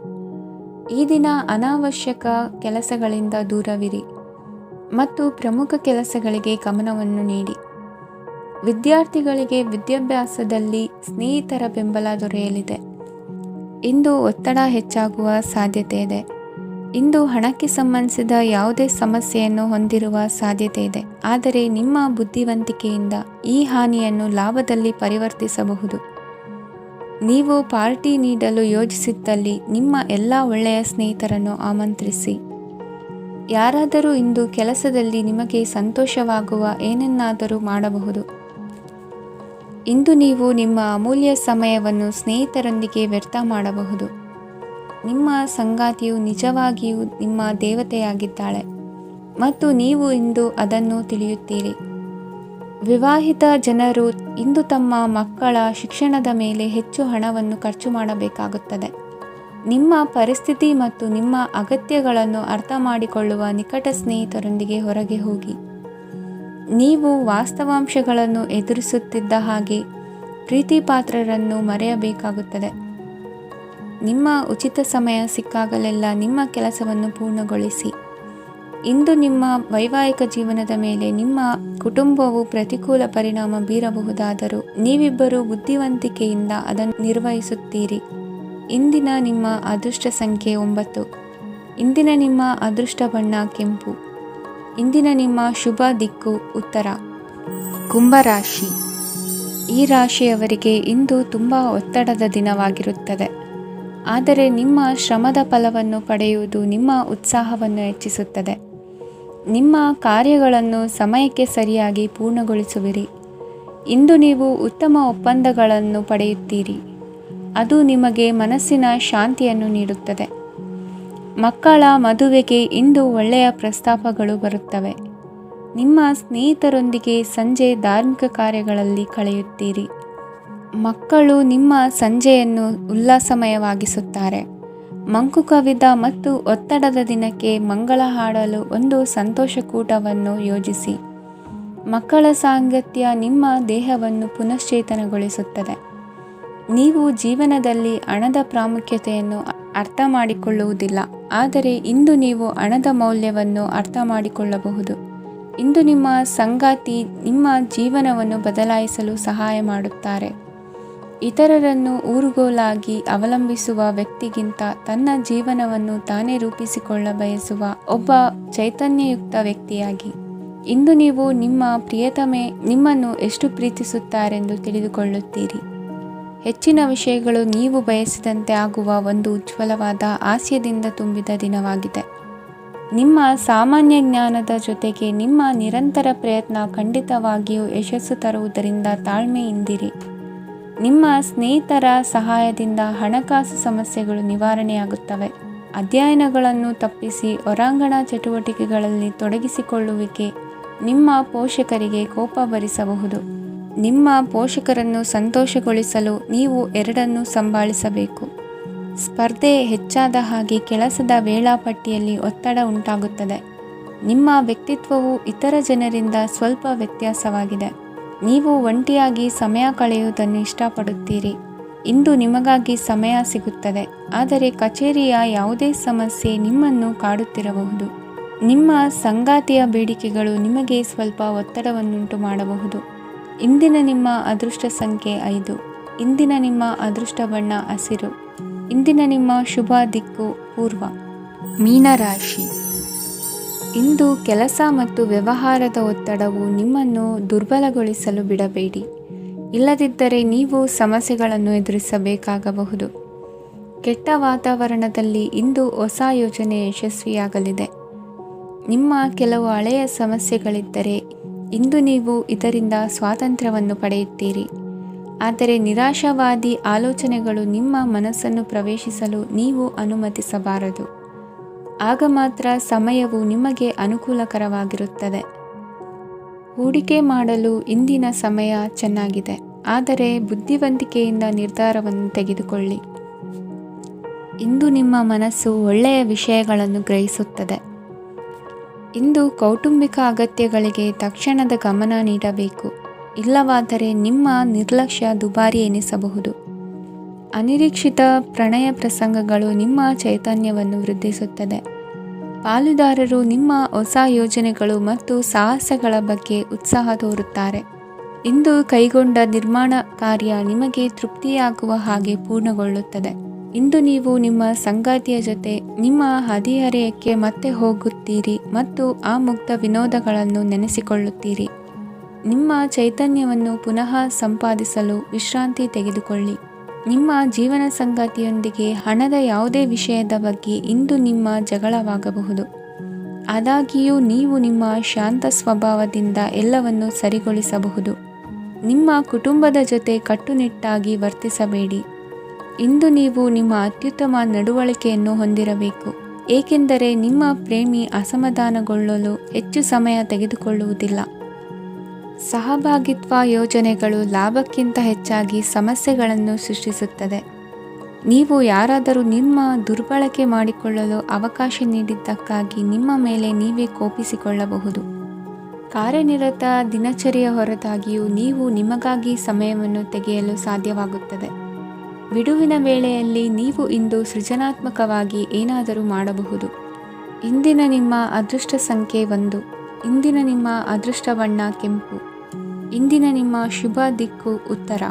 ಈ ದಿನ ಅನಾವಶ್ಯಕ ಕೆಲಸಗಳಿಂದ ದೂರವಿರಿ ಮತ್ತು ಪ್ರಮುಖ ಕೆಲಸಗಳಿಗೆ ಗಮನವನ್ನು ನೀಡಿ. ವಿದ್ಯಾರ್ಥಿಗಳಿಗೆ ವಿದ್ಯಾಭ್ಯಾಸದಲ್ಲಿ ಸ್ನೇಹಿತರ ಬೆಂಬಲ ದೊರೆಯಲಿದೆ. ಇಂದು ಒತ್ತಡ ಹೆಚ್ಚಾಗುವ ಸಾಧ್ಯತೆ ಇದೆ. ಇಂದು ಹಣಕ್ಕೆ ಸಂಬಂಧಿಸಿದ ಯಾವುದೇ ಸಮಸ್ಯೆಯನ್ನು ಹೊಂದಿರುವ ಸಾಧ್ಯತೆ ಇದೆ, ಆದರೆ ನಿಮ್ಮ ಬುದ್ಧಿವಂತಿಕೆಯಿಂದ ಈ ಹಾನಿಯನ್ನು ಲಾಭದಲ್ಲಿ ಪರಿವರ್ತಿಸಬಹುದು. ನೀವು ಪಾರ್ಟಿ ನೀಡಲು ಯೋಜಿಸಿದ್ದಲ್ಲಿ ನಿಮ್ಮ ಎಲ್ಲ ಒಳ್ಳೆಯ ಸ್ನೇಹಿತರನ್ನು ಆಮಂತ್ರಿಸಿ. ಯಾರಾದರೂ ಇಂದು ಕೆಲಸದಲ್ಲಿ ನಿಮಗೆ ಸಂತೋಷವಾಗುವ ಏನನ್ನಾದರೂ ಮಾಡಬಹುದು. ಇಂದು ನೀವು ನಿಮ್ಮ ಅಮೂಲ್ಯ ಸಮಯವನ್ನು ಸ್ನೇಹಿತರೊಂದಿಗೆ ವ್ಯರ್ಥ ಮಾಡಬಹುದು. ನಿಮ್ಮ ಸಂಗಾತಿಯು ನಿಜವಾಗಿಯೂ ನಿಮ್ಮ ದೇವತೆಯಾಗಿದ್ದಾಳೆ ಮತ್ತು ನೀವು ಇಂದು ಅದನ್ನು ತಿಳಿಯುತ್ತೀರಿ. ವಿವಾಹಿತ ಜನರು ಇಂದು ತಮ್ಮ ಮಕ್ಕಳ ಶಿಕ್ಷಣದ ಮೇಲೆ ಹೆಚ್ಚು ಹಣವನ್ನು ಖರ್ಚು ಮಾಡಬೇಕಾಗುತ್ತದೆ. ನಿಮ್ಮ ಪರಿಸ್ಥಿತಿ ಮತ್ತು ನಿಮ್ಮ ಅಗತ್ಯಗಳನ್ನು ಅರ್ಥ ಮಾಡಿಕೊಳ್ಳುವ ನಿಕಟ ಸ್ನೇಹಿತರೊಂದಿಗೆ ಹೊರಗೆ ಹೋಗಿ. ನೀವು ವಾಸ್ತವಾಂಶಗಳನ್ನು ಎದುರಿಸುತ್ತಿದ್ದ ಹಾಗೆ ಪ್ರೀತಿಪಾತ್ರರನ್ನು ಮರೆಯಬೇಕಾಗುತ್ತದೆ. ನಿಮ್ಮ ಉಚಿತ ಸಮಯ ಸಿಕ್ಕಾಗಲೆಲ್ಲ ನಿಮ್ಮ ಕೆಲಸವನ್ನು ಪೂರ್ಣಗೊಳಿಸಿ. ಇಂದು ನಿಮ್ಮ ವೈವಾಹಿಕ ಜೀವನದ ಮೇಲೆ ನಿಮ್ಮ ಕುಟುಂಬವು ಪ್ರತಿಕೂಲ ಪರಿಣಾಮ ಬೀರಬಹುದಾದರೂ ನೀವಿಬ್ಬರು ಬುದ್ಧಿವಂತಿಕೆಯಿಂದ ಅದನ್ನು ನಿರ್ವಹಿಸುತ್ತೀರಿ. ಇಂದಿನ ನಿಮ್ಮ ಅದೃಷ್ಟ ಸಂಖ್ಯೆ 9. ಇಂದಿನ ನಿಮ್ಮ ಅದೃಷ್ಟ ಬಣ್ಣ ಕೆಂಪು. ಇಂದಿನ ನಿಮ್ಮ ಶುಭ ದಿಕ್ಕು ಉತ್ತರ. ಕುಂಭರಾಶಿ. ಈ ರಾಶಿಯವರಿಗೆ ಇಂದು ತುಂಬ ಒತ್ತಡದ ದಿನವಾಗಿರುತ್ತದೆ. ಆದರೆ ನಿಮ್ಮ ಶ್ರಮದ ಫಲವನ್ನು ಪಡೆಯುವುದು ನಿಮ್ಮ ಉತ್ಸಾಹವನ್ನು ಹೆಚ್ಚಿಸುತ್ತದೆ. ನಿಮ್ಮ ಕಾರ್ಯಗಳನ್ನು ಸಮಯಕ್ಕೆ ಸರಿಯಾಗಿ ಪೂರ್ಣಗೊಳಿಸುವಿರಿ. ಇಂದು ನೀವು ಉತ್ತಮ ಒಪ್ಪಂದಗಳನ್ನು ಪಡೆಯುತ್ತೀರಿ. ಅದು ನಿಮಗೆ ಮನಸ್ಸಿನ ಶಾಂತಿಯನ್ನು ನೀಡುತ್ತದೆ. ಮಕ್ಕಳ ಮದುವೆಗೆ ಇಂದು ಒಳ್ಳೆಯ ಪ್ರಸ್ತಾಪಗಳು ಬರುತ್ತವೆ. ನಿಮ್ಮ ಸ್ನೇಹಿತರೊಂದಿಗೆ ಸಂಜೆ ಧಾರ್ಮಿಕ ಕಾರ್ಯಗಳಲ್ಲಿ ಕಳೆಯುತ್ತೀರಿ. ಮಕ್ಕಳು ನಿಮ್ಮ ಸಂಜೆಯನ್ನು ಉಲ್ಲಾಸಮಯವಾಗಿಸುತ್ತಾರೆ. ಮಂಕು ಕವಿದ ಮತ್ತು ಒತ್ತಡದ ದಿನಕ್ಕೆ ಮಂಗಳ ಹಾಡಲು ಒಂದು ಸಂತೋಷಕೂಟವನ್ನು ಯೋಜಿಸಿ. ಮಕ್ಕಳ ಸಾಂಗತ್ಯ ನಿಮ್ಮ ದೇಹವನ್ನು ಪುನಶ್ಚೇತನಗೊಳಿಸುತ್ತದೆ. ನೀವು ಜೀವನದಲ್ಲಿ ಹಣದ ಪ್ರಾಮುಖ್ಯತೆಯನ್ನು ಅರ್ಥ ಮಾಡಿಕೊಳ್ಳುವುದಿಲ್ಲ, ಆದರೆ ಇಂದು ನೀವು ಹಣದ ಮೌಲ್ಯವನ್ನು ಅರ್ಥ ಮಾಡಿಕೊಳ್ಳಬಹುದು. ಇಂದು ನಿಮ್ಮ ಸಂಗಾತಿ ನಿಮ್ಮ ಜೀವನವನ್ನು ಬದಲಾಯಿಸಲು ಸಹಾಯ ಮಾಡುತ್ತಾರೆ. ಇತರರನ್ನು ಊರುಗೋಲಾಗಿ ಅವಲಂಬಿಸುವ ವ್ಯಕ್ತಿಗಿಂತ ತನ್ನ ಜೀವನವನ್ನು ತಾನೇ ರೂಪಿಸಿಕೊಳ್ಳ ಬಯಸುವ ಒಬ್ಬ ಚೈತನ್ಯಯುಕ್ತ ವ್ಯಕ್ತಿಯಾಗಿ. ಇಂದು ನೀವು ನಿಮ್ಮ ಪ್ರಿಯತಮೆ ನಿಮ್ಮನ್ನು ಎಷ್ಟು ಪ್ರೀತಿಸುತ್ತಾರೆಂದು ತಿಳಿದುಕೊಳ್ಳುತ್ತೀರಿ. ಹೆಚ್ಚಿನ ವಿಷಯಗಳು ನೀವು ಬಯಸಿದಂತೆ ಆಗುವ ಒಂದು ಉಜ್ವಲವಾದ ಹಾಸ್ಯದಿಂದ ತುಂಬಿದ ದಿನವಾಗಿದೆ. ನಿಮ್ಮ ಸಾಮಾನ್ಯ ಜ್ಞಾನದ ಜೊತೆಗೆ ನಿಮ್ಮ ನಿರಂತರ ಪ್ರಯತ್ನ ಖಂಡಿತವಾಗಿಯೂ ಯಶಸ್ಸು ತರುವುದರಿಂದ ತಾಳ್ಮೆಯಿಂದಿರಿ. ನಿಮ್ಮ ಸ್ನೇಹಿತರ ಸಹಾಯದಿಂದ ಹಣಕಾಸು ಸಮಸ್ಯೆಗಳು ನಿವಾರಣೆಯಾಗುತ್ತವೆ. ಅಧ್ಯಯನಗಳನ್ನು ತಪ್ಪಿಸಿ ಹೊರಾಂಗಣ ಚಟುವಟಿಕೆಗಳಲ್ಲಿ ತೊಡಗಿಸಿಕೊಳ್ಳುವಿಕೆ ನಿಮ್ಮ ಪೋಷಕರಿಗೆ ಕೋಪ ಭರಿಸಬಹುದು. ನಿಮ್ಮ ಪೋಷಕರನ್ನು ಸಂತೋಷಗೊಳಿಸಲು ನೀವು ಎರಡನ್ನೂ ಸಂಭಾಳಿಸಬೇಕು. ಸ್ಪರ್ಧೆ ಹೆಚ್ಚಾದ ಹಾಗೆ ಕೆಲಸದ ವೇಳಾಪಟ್ಟಿಯಲ್ಲಿ ಒತ್ತಡ ಉಂಟಾಗುತ್ತದೆ. ನಿಮ್ಮ ವ್ಯಕ್ತಿತ್ವವು ಇತರ ಜನರಿಂದ ಸ್ವಲ್ಪ ವ್ಯತ್ಯಾಸವಾಗಿದೆ. ನೀವು ಒಂಟಿಯಾಗಿ ಸಮಯ ಕಳೆಯುವುದನ್ನು ಇಷ್ಟಪಡುತ್ತೀರಿ. ಇಂದು ನಿಮಗಾಗಿ ಸಮಯ ಸಿಗುತ್ತದೆ, ಆದರೆ ಕಚೇರಿಯ ಯಾವುದೇ ಸಮಸ್ಯೆ ನಿಮ್ಮನ್ನು ಕಾಡುತ್ತಿರಬಹುದು. ನಿಮ್ಮ ಸಂಗಾತಿಯ ಬೇಡಿಕೆಗಳು ನಿಮಗೆ ಸ್ವಲ್ಪ ಒತ್ತಡವನ್ನುಂಟು ಮಾಡಬಹುದು. ಇಂದಿನ ನಿಮ್ಮ ಅದೃಷ್ಟ ಸಂಖ್ಯೆ 5. ಇಂದಿನ ನಿಮ್ಮ ಅದೃಷ್ಟ ಬಣ್ಣ ಹಸಿರು. ಇಂದಿನ ನಿಮ್ಮ ಶುಭ ದಿಕ್ಕು ಪೂರ್ವ. ಮೀನರಾಶಿ. ಇಂದು ಕೆಲಸ ಮತ್ತು ವ್ಯವಹಾರದ ಒತ್ತಡವು ನಿಮ್ಮನ್ನು ದುರ್ಬಲಗೊಳಿಸಲು ಬಿಡಬೇಡಿ. ಇಲ್ಲದಿದ್ದರೆ ನೀವು ಸಮಸ್ಯೆಗಳನ್ನು ಎದುರಿಸಬೇಕಾಗಬಹುದು. ಕೆಟ್ಟ ವಾತಾವರಣದಲ್ಲಿ ಇಂದು ಹೊಸ ಯೋಜನೆ ಯಶಸ್ವಿಯಾಗಲಿದೆ. ನಿಮ್ಮ ಕೆಲವು ಹಳೆಯ ಸಮಸ್ಯೆಗಳಿದ್ದರೆ ಇಂದು ನೀವು ಇದರಿಂದ ಸ್ವಾತಂತ್ರ್ಯವನ್ನು ಪಡೆಯುತ್ತೀರಿ. ಆದರೆ ನಿರಾಶಾವಾದಿ ಆಲೋಚನೆಗಳು ನಿಮ್ಮ ಮನಸ್ಸನ್ನು ಪ್ರವೇಶಿಸಲು ನೀವು ಅನುಮತಿಸಬಾರದು. ಆಗ ಮಾತ್ರ ಸಮಯವು ನಿಮಗೆ ಅನುಕೂಲಕರವಾಗಿರುತ್ತದೆ. ಹೂಡಿಕೆ ಮಾಡಲು ಇಂದಿನ ಸಮಯ ಚೆನ್ನಾಗಿದೆ, ಆದರೆ ಬುದ್ಧಿವಂತಿಕೆಯಿಂದ ನಿರ್ಧಾರವನ್ನು ತೆಗೆದುಕೊಳ್ಳಿ. ಇಂದು ನಿಮ್ಮ ಮನಸ್ಸು ಒಳ್ಳೆಯ ವಿಷಯಗಳನ್ನು ಗ್ರಹಿಸುತ್ತದೆ. ಇಂದು ಕೌಟುಂಬಿಕ ಅಗತ್ಯಗಳಿಗೆ ತಕ್ಷಣದ ಗಮನ ನೀಡಬೇಕು, ಇಲ್ಲವಾದರೆ ನಿಮ್ಮ ನಿರ್ಲಕ್ಷ್ಯ ದುಬಾರಿ ಎನಿಸಬಹುದು. ಅನಿರೀಕ್ಷಿತ ಪ್ರಣಯ ಪ್ರಸಂಗಗಳು ನಿಮ್ಮ ಚೈತನ್ಯವನ್ನು ವೃದ್ಧಿಸುತ್ತದೆ. ಪಾಲುದಾರರು ನಿಮ್ಮ ಹೊಸ ಯೋಜನೆಗಳು ಮತ್ತು ಸಾಹಸಗಳ ಬಗ್ಗೆ ಉತ್ಸಾಹ ತೋರುತ್ತಾರೆ. ಇಂದು ಕೈಗೊಂಡ ನಿರ್ಮಾಣ ಕಾರ್ಯ ನಿಮಗೆ ತೃಪ್ತಿಯಾಗುವ ಹಾಗೆ ಪೂರ್ಣಗೊಳ್ಳುತ್ತದೆ. ಇಂದು ನೀವು ನಿಮ್ಮ ಸಂಗಾತಿಯ ಜೊತೆ ನಿಮ್ಮ ಹದಿಹರೆಯಕ್ಕೆ ಮತ್ತೆ ಹೋಗುತ್ತೀರಿ ಮತ್ತು ಆ ಮುಗ್ಧ ವಿನೋದಗಳನ್ನು ನೆನೆಸಿಕೊಳ್ಳುತ್ತೀರಿ. ನಿಮ್ಮ ಚೈತನ್ಯವನ್ನು ಪುನಃ ಸಂಪಾದಿಸಲು ವಿಶ್ರಾಂತಿ ತೆಗೆದುಕೊಳ್ಳಿ. ನಿಮ್ಮ ಜೀವನ ಸಂಗಾತಿಯೊಂದಿಗೆ ಹಣದ ಯಾವುದೇ ವಿಷಯದ ಬಗ್ಗೆ ಇಂದು ನಿಮ್ಮ ಜಗಳವಾಗಬಹುದು. ಆದಾಗ್ಯೂ ನೀವು ನಿಮ್ಮ ಶಾಂತ ಸ್ವಭಾವದಿಂದ ಎಲ್ಲವನ್ನು ಸರಿಗೊಳಿಸಬಹುದು. ನಿಮ್ಮ ಕುಟುಂಬದ ಜೊತೆ ಕಟ್ಟುನಿಟ್ಟಾಗಿ ವರ್ತಿಸಬೇಡಿ. ಇಂದು ನೀವು ನಿಮ್ಮ ಅತ್ಯುತ್ತಮ ನಡವಳಿಕೆಯನ್ನು ಹೊಂದಿರಬೇಕು, ಏಕೆಂದರೆ ನಿಮ್ಮ ಪ್ರೇಮಿ ಅಸಮಾಧಾನಗೊಳ್ಳಲು ಹೆಚ್ಚು ಸಮಯ ತೆಗೆದುಕೊಳ್ಳುವುದಿಲ್ಲ. ಸಹಭಾಗಿತ್ವ ಯೋಜನೆಗಳು ಲಾಭಕ್ಕಿಂತ ಹೆಚ್ಚಾಗಿ ಸಮಸ್ಯೆಗಳನ್ನು ಸೃಷ್ಟಿಸುತ್ತದೆ. ನೀವು ಯಾರಾದರೂ ನಿಮ್ಮ ದುರ್ಬಳಕೆ ಮಾಡಿಕೊಳ್ಳಲು ಅವಕಾಶ ನೀಡಿದ್ದಕ್ಕಾಗಿ ನಿಮ್ಮ ಮೇಲೆ ನೀವೇ ಕೋಪಿಸಿಕೊಳ್ಳಬಹುದು. ಕಾರ್ಯನಿರತ ದಿನಚರಿಯ ಹೊರತಾಗಿಯೂ ನೀವು ನಿಮಗಾಗಿ ಸಮಯವನ್ನು ತೆಗೆಯಲು ಸಾಧ್ಯವಾಗುತ್ತದೆ. ಬಿಡುವಿನ ವೇಳೆಯಲ್ಲಿ ನೀವು ಇಂದು ಸೃಜನಾತ್ಮಕವಾಗಿ ಏನಾದರೂ ಮಾಡಬಹುದು. ಇಂದಿನ ನಿಮ್ಮ ಅದೃಷ್ಟ ಸಂಖ್ಯೆ 1. ಇಂದಿನ ನಿಮ್ಮ ಅದೃಷ್ಟ ಬಣ್ಣ ಕೆಂಪು. ಇಂದಿನ ನಿಮ್ಮ ಶುಭ ದಿಕ್ಕು ಉತ್ತರ.